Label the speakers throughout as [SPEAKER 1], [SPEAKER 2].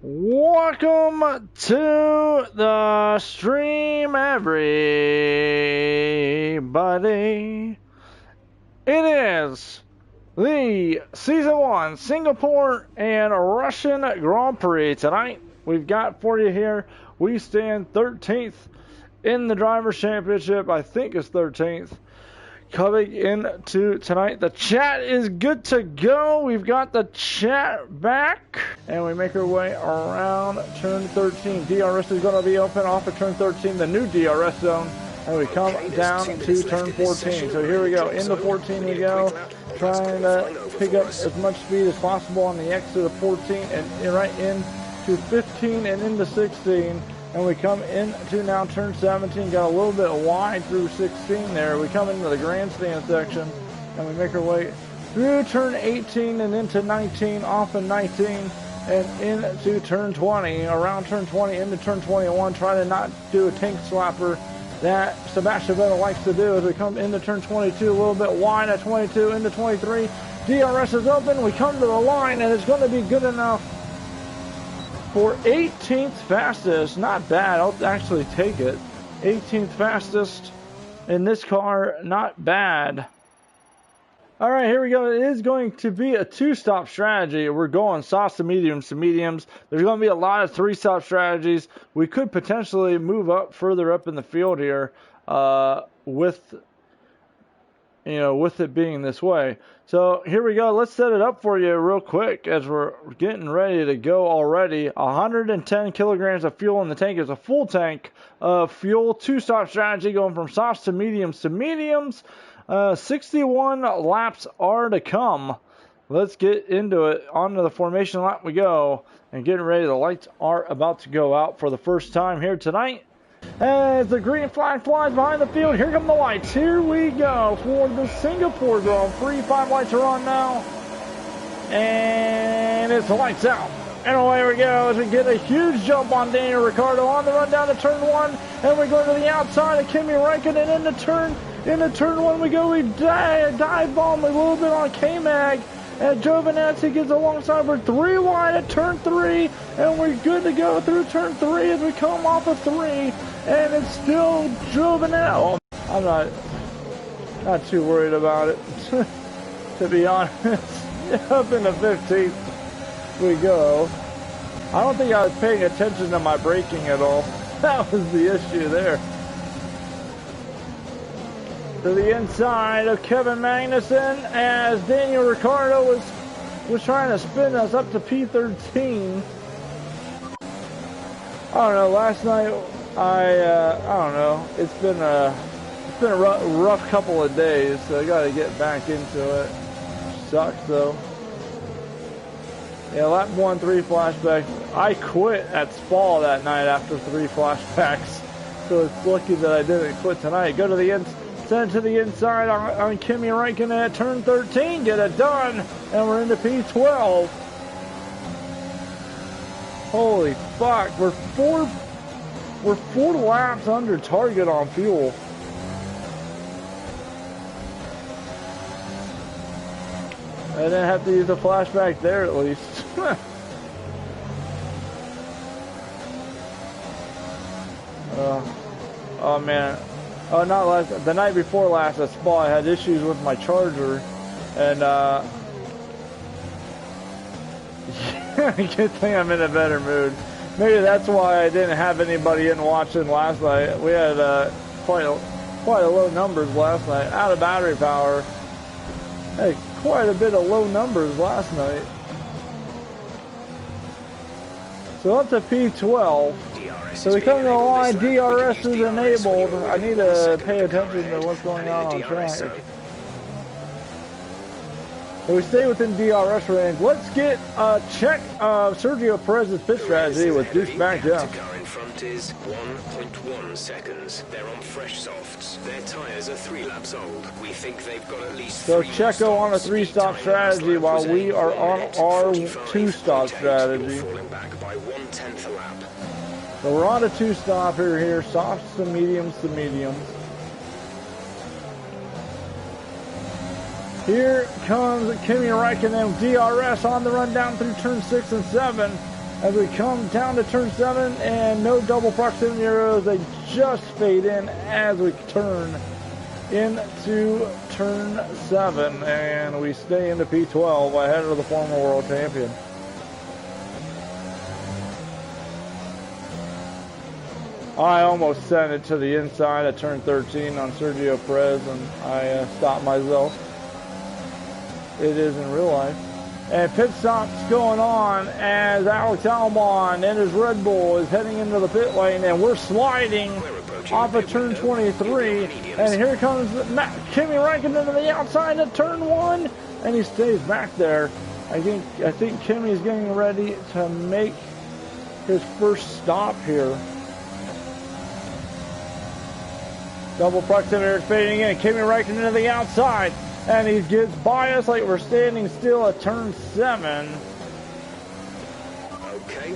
[SPEAKER 1] Welcome to the stream, everybody. It is the Season 1 Singapore and Russian Grand Prix. Tonight, we've got for you here, we stand 13th in the Drivers' Championship. I think it's 13th. Coming into tonight, the chat is good to go. We've got the chat back, and we make our way around turn 13. DRS is going to be open off of turn 13, the new DRS zone, and we come down to turn 14. So here we go. Into 14 we go, trying to pick up as much speed as possible on the exit of 14 and right into 15 and into 16. And we come into now turn 17, got a little bit wide through 16 there. We come into the grandstand section, and we make our way through turn 18 and into 19, off of 19, and into turn 20, around turn 20, into turn 21, try to not do a tank slapper that Sebastian Vettel likes to do as we come into turn 22, a little bit wide at 22, into 23. DRS is open, we come to the line, and it's going to be good enough for 18th fastest. Not bad. I'll actually take it. 18th fastest in this car. Not bad. All right, here we go. It is going to be a two-stop strategy. We're going softs to mediums to mediums. There's going to be a lot of three-stop strategies. We could potentially move up further up in the field here with it being this way. So here we go. Let's set it up for you real quick as we're getting ready to go already. 110 kilograms of fuel in the tank is a full tank of fuel. Two-stop strategy going from softs to mediums to mediums. 61 laps are to come. Let's get into it. Onto the formation lap we go. And getting ready. The lights are about to go out for the first time here tonight. As the green flag flies behind the field, here come the lights. Here we go for the Singapore Grand Prix. 5 lights are on now. And it's the lights out. And away we go as we get a huge jump on Daniel Ricciardo on the run down to turn 1. And we go to the outside of Kimi Räikkönen into turn 1 we go. We dive bomb a little bit on K-Mag. And Giovinazzi gets alongside. We're 3 wide at turn 3, and we're good to go through turn 3 as we come off of 3, and it's still Giovinazzi. I'm not too worried about it, to be honest. Up in the 15th we go. I don't think I was paying attention to my braking at all. That was the issue there. To the inside of Kevin Magnussen as Daniel Ricciardo was trying to spin us up to P13. I don't know. Last night I don't know. It's been a rough couple of days, so I got to get back into it. Sucks though. Yeah, lap 1, 3 flashbacks. I quit at Spa that night after 3 flashbacks, so it's lucky that I didn't quit tonight. Go to the inside. Send it to the inside on Kimi Räikkönen at turn 13. Get it done. And we're into P12. Holy fuck. We're four laps under target on fuel. I didn't have to use a flashback there at least. Oh man. Oh, not last. The night before last at Spa, I had issues with my charger, and good thing I'm in a better mood. Maybe that's why I didn't have anybody in watching last night. We had quite a low numbers last night. Out of battery power. Hey, quite a bit of low numbers last night. So up to P12. So we come to the line, DRS is enabled. I need to pay attention to what's going on track. So we stay within DRS range. Let's get a check of Sergio Perez's pit strategy with douchebag Jeff.
[SPEAKER 2] The car in front is 1.1 seconds. They're on fresh softs. Their tyres are 3 laps old. We think they've got at least 3
[SPEAKER 1] So Checo on a 3-stop strategy while we are on our 2-stop strategy.
[SPEAKER 2] Falling back by 1/10 a lap.
[SPEAKER 1] So we're on a 2-stop here, softs to mediums to mediums. Here comes Kimi Räikkönen, DRS on the run down through turn 6 and 7. as we come down to turn 7, and no double proximity arrows. They just fade in as we turn into turn 7, and we stay into P12 ahead of the former world champion. I almost sent it to the inside at turn 13 on Sergio Perez, and I stopped myself. It is in real life. And pit stop's going on as Alex Albon and his Red Bull is heading into the pit lane, and we're sliding off of turn 23. And here comes Kimi Räikkönen to the outside of turn 1, and he stays back there. I think Kimi's getting ready to make his first stop here. Double proximity is fading in. Kimi Räikkönen to the outside, and he gets by us like we're standing still at turn 7.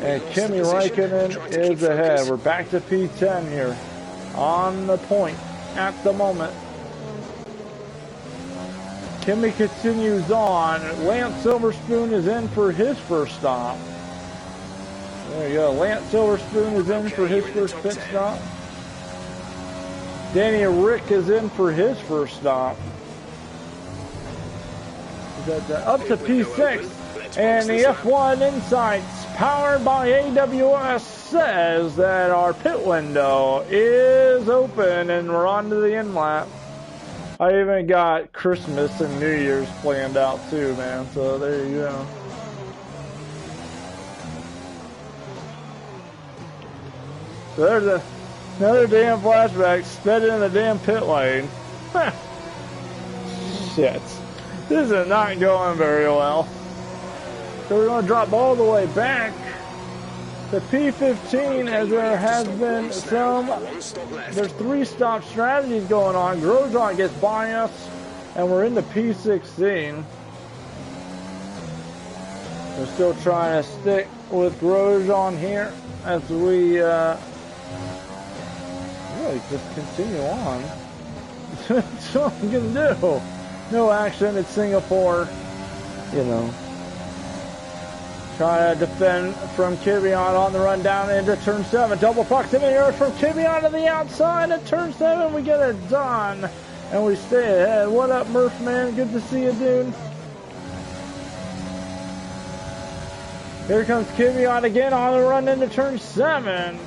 [SPEAKER 1] And Kimi Räikkönen is ahead. We're back to P10 here, on the point at the moment. Kimi continues on. Lance Silverspoon is in for his first stop. There you go. Lance Silverspoon is in for his first pit stop. Danny Rick is in for his first stop. Up to P6, and the F1 Insights powered by AWS says that our pit window is open and we're on to the end lap. I even got Christmas and New Year's planned out too, man, so there you go. So there's another damn flashback, sped in the damn pit lane. Shit. This is not going very well. So we're going to drop all the way back to P15 as there has been there's 3 stop strategies going on. Grosjean gets by us, and we're into P16. We're still trying to stick with Grosjean here as we really just continue on. That's all I'm going to do. No action, it's Singapore, you know. Trying to defend from Kvyat on the run down into turn 7. Double proximity error from Kvyat to the outside at turn 7. We get it done, and we stay ahead. What up, Murph, man? Good to see you, dude. Here comes Kvyat again on the run into turn 7.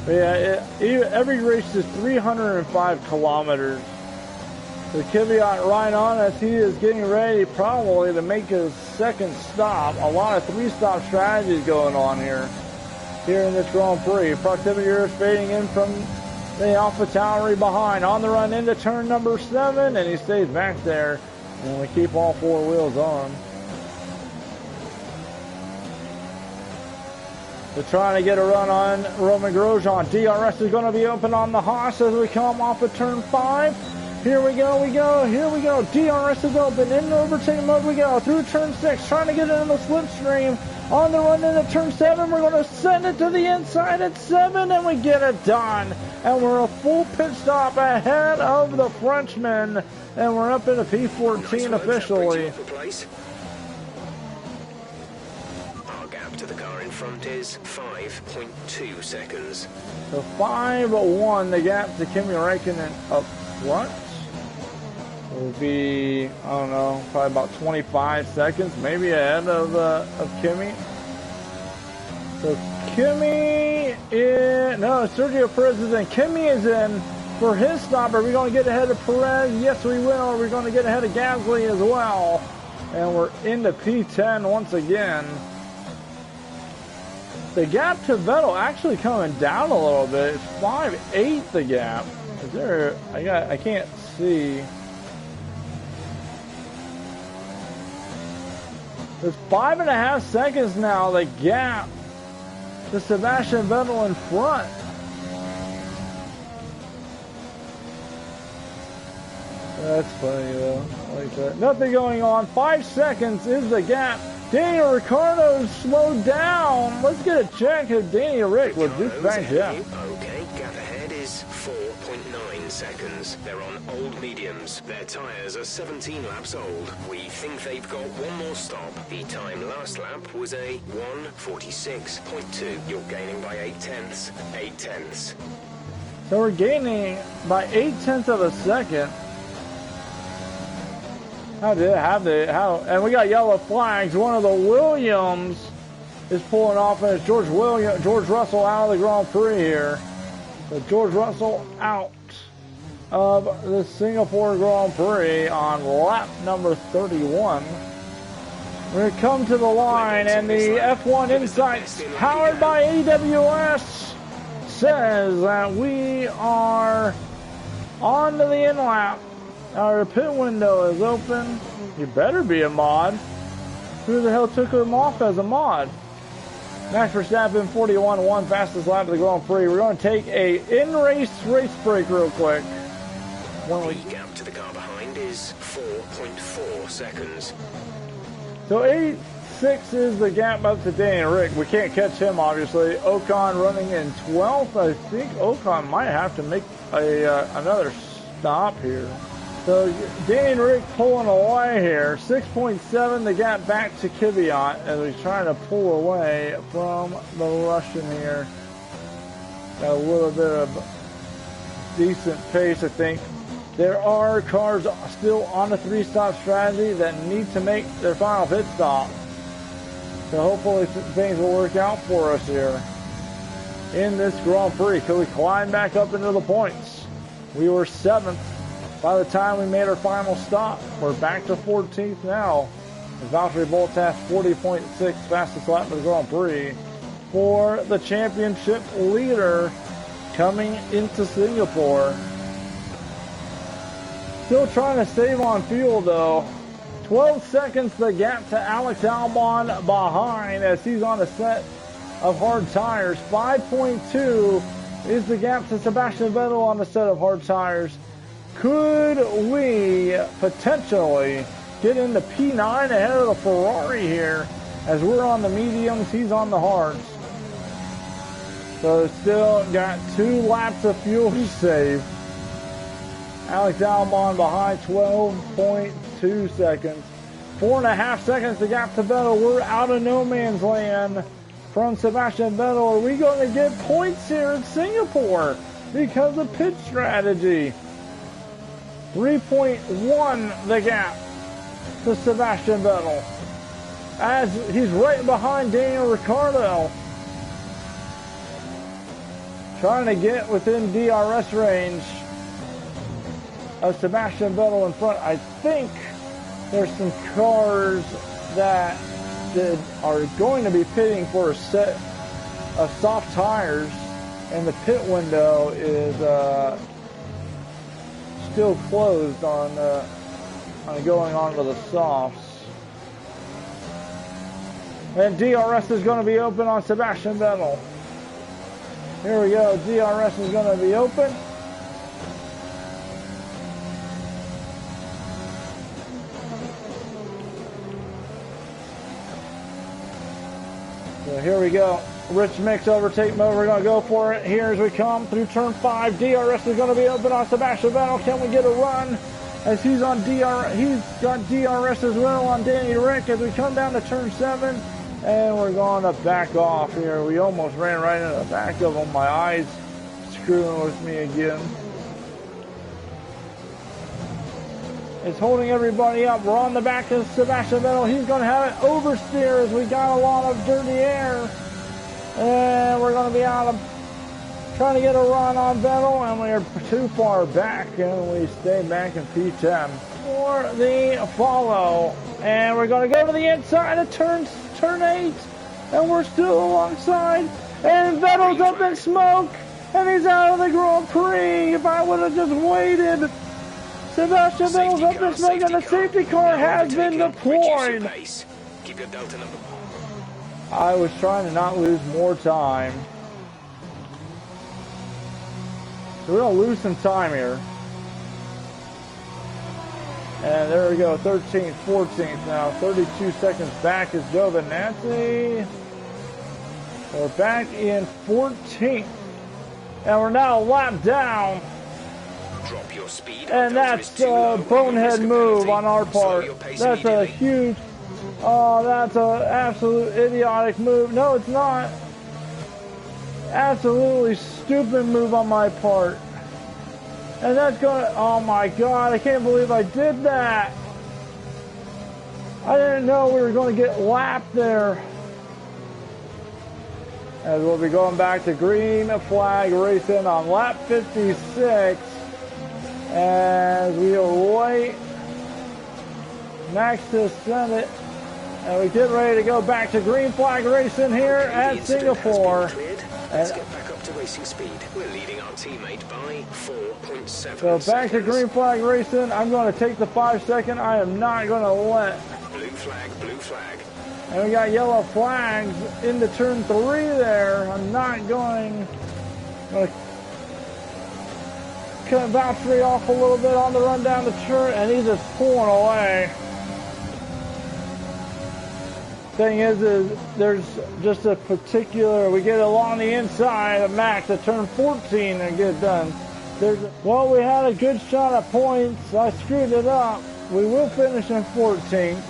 [SPEAKER 1] Yeah, every race is 305 kilometers. So Kvyat right on as he is getting ready probably to make his second stop. A lot of 3-stop strategies going on here in this Grand Prix. Proximity is fading in from the AlphaTauri behind. On the run into turn number 7, and he stays back there. And we keep all 4 wheels on. We're trying to get a run on Roman Grosjean. DRS is going to be open on the Haas as we come off of turn 5. Here we go. DRS is open. Into overtake mode we go. Through turn 6, trying to get into the slipstream. On the run into turn 7, we're going to send it to the inside at 7, and we get it done. And we're a full pit stop ahead of the Frenchman. And we're up into P14 officially.
[SPEAKER 2] Our gap to the car in front is 5.2 seconds.
[SPEAKER 1] So 5-1, the gap to Kimi Räikkönen up front. Will be, I don't know, probably about 25 seconds, maybe ahead of Kimi. So Kimi is, no, Sergio Perez is in. Kimi is in for his stop. Are we going to get ahead of Perez? Yes, we will. We're going to get ahead of Gasly as well. And we're into P10 once again. The gap to Vettel actually coming down a little bit. It's 5.8 the gap. Is there, I can't see. There's 5.5 seconds now, the gap to Sebastian Vettel in front. That's funny though, I like that. Nothing going on, 5 seconds is the gap. Daniel Ricciardo's slowed down. Let's get a check if Daniel Rick was just back down.
[SPEAKER 2] Okay, gap ahead is 4.9 seconds. seconds. They're on old mediums. Their tyres are 17 laps old. We think they've got one more stop. The time last lap was a 1:46.2. You're gaining by 8 tenths. 8 tenths.
[SPEAKER 1] So we're gaining by 8/10 of a second. And we got yellow flags. One of the Williams is pulling off, and it's George Russell out of the Grand Prix here. So George Russell out of the Singapore Grand Prix on lap number 31. We're going to come to the line, and the F1 Insights powered by AWS says that we are on to the in-lap. Our pit window is open. You better be a mod. Who the hell took him off as a mod? Max Verstappen 41-1, fastest lap of the Grand Prix. We're going to take a in-race race break real quick.
[SPEAKER 2] The gap to the car behind is 4.4 seconds.
[SPEAKER 1] So 8.6 is the gap up to Danny Rick. We can't catch him, obviously. Ocon running in 12th. I think Ocon might have to make another stop here. So Danny Rick pulling away here. 6.7 the gap back to Kvyat as he's trying to pull away from the Russian here. Got a little bit of decent pace, I think. There are cars still on the 3-stop strategy that need to make their final pit stop. So hopefully things will work out for us here in this Grand Prix. Could we climb back up into the points? We were 7th by the time we made our final stop. We're back to 14th now. Valtteri Bottas 40.6, fastest lap of the Grand Prix for the championship leader coming into Singapore. Still trying to save on fuel though. 12 seconds the gap to Alex Albon behind as he's on a set of hard tires. 5.2 is the gap to Sebastian Vettel on a set of hard tires. Could we potentially get into P9 ahead of the Ferrari here as we're on the mediums, he's on the hards. So still got 2 laps of fuel to save. Alex Albon behind 12.2 seconds. 4.5 seconds the gap to Vettel. We're out of no man's land from Sebastian Vettel. Are we going to get points here in Singapore because of pit strategy? 3.1 the gap to Sebastian Vettel as he's right behind Daniel Ricciardo. Trying to get within DRS range of Sebastian Vettel in front. I think there's some cars that are going to be pitting for a set of soft tires, and the pit window is still closed on going on to the softs. And DRS is going to be open on Sebastian Vettel. Here we go. DRS is going to be open. So here we go. Rich Mix overtake mode. We're going to go for it here as we come through turn 5. DRS is going to be open on Sebastian Vettel. Can we get a run as he's on DRS? He's got DRS as well on Danny Rick as we come down to turn 7. And we're going to back off here. We almost ran right into the back of him. My eyes screwing with me again. It's holding everybody up. We're on the back of Sebastian Vettel. He's going to have an oversteer as we got a lot of dirty air. And we're going to be out of trying to get a run on Vettel, and we're too far back, and we stay back in P10 for the follow. And we're going to go to the inside of turn 8, and we're still alongside. And Vettel's up in smoke, and he's out of the Grand Prix. If I would have just waited. Sebastian Vettel's up in smoke, and the safety car has been deployed.
[SPEAKER 2] Keep your delta number.
[SPEAKER 1] I was trying to not lose more time. So we're going to lose some time here. And there we go, 13th, 14th now. 32 seconds back is Giovinazzi. We're back in 14th. And we're now a lap down
[SPEAKER 2] Drop your speed.
[SPEAKER 1] And that's a bonehead move on our part. That's a huge, oh, that's an absolute idiotic move. No, it's not. Absolutely stupid move on my part. And that's gonna, oh my God, I can't believe I did that. I didn't know we were going to get lapped there. As we'll be going back to green flag racing on lap 56. As we await Max to send it. And we get ready to go back to green flag racing here at Singapore.
[SPEAKER 2] Let's get back up to racing speed. We're leading our teammate by 4.7
[SPEAKER 1] So back
[SPEAKER 2] seconds.
[SPEAKER 1] to green flag racing. I'm going to take the 5 second. I am not going to let.
[SPEAKER 2] Blue flag, blue flag.
[SPEAKER 1] And we got yellow flags into turn 3 there. I'm not going to cut Valtteri off a little bit on the run down the turn, and he's just pulling away. Thing is there's just a particular, we get along the inside of Max at turn 14 and get it done. Well, we had a good shot at points. I screwed it up. We will finish in 14th.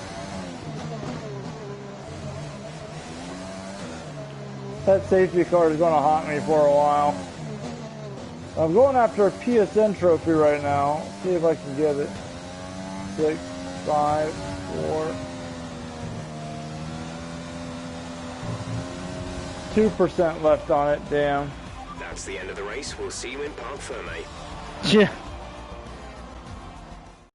[SPEAKER 1] That safety car is going to haunt me for a while. I'm going after a PSN trophy right now. See if I can get it. 6, 5, 4. 2% left on it, damn.
[SPEAKER 2] That's the end of the race. We'll see you in Parc Ferme.
[SPEAKER 1] Yeah.